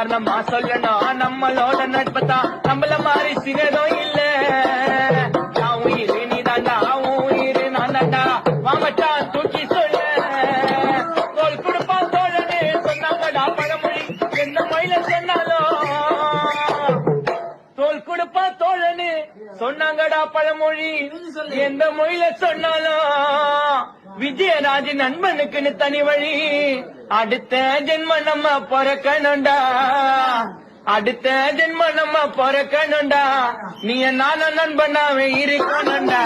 உதாரணமா சொல்லணும் நம்மளோட நட்பத்தான் நம்மள மாதிரி சிகரம் இல்ல நான் உயிர் நீ தாண்டா உயிர் நான் தாண்டா மாமச்சா தூக்கி சொல்ல தோல் கொடுப்பா தோழனே சொன்னாங்கடா பழமொழி எந்த மயில சொன்னாலும் தோல் கொடுப்பா தோழனு சொன்னாங்கடா பழமொழி எந்த மொழியில சொன்னாலும் விஜயராஜ் நண்பனுக்குன்னு தனி வழி அடுத்த ஜென்ம நம்ம பிறக்கணும்டா அடுத்த ஜென்ம நம்ம பிறக்கணும்டா நீ நானும் நண்பனாவே இருக்கணும்டா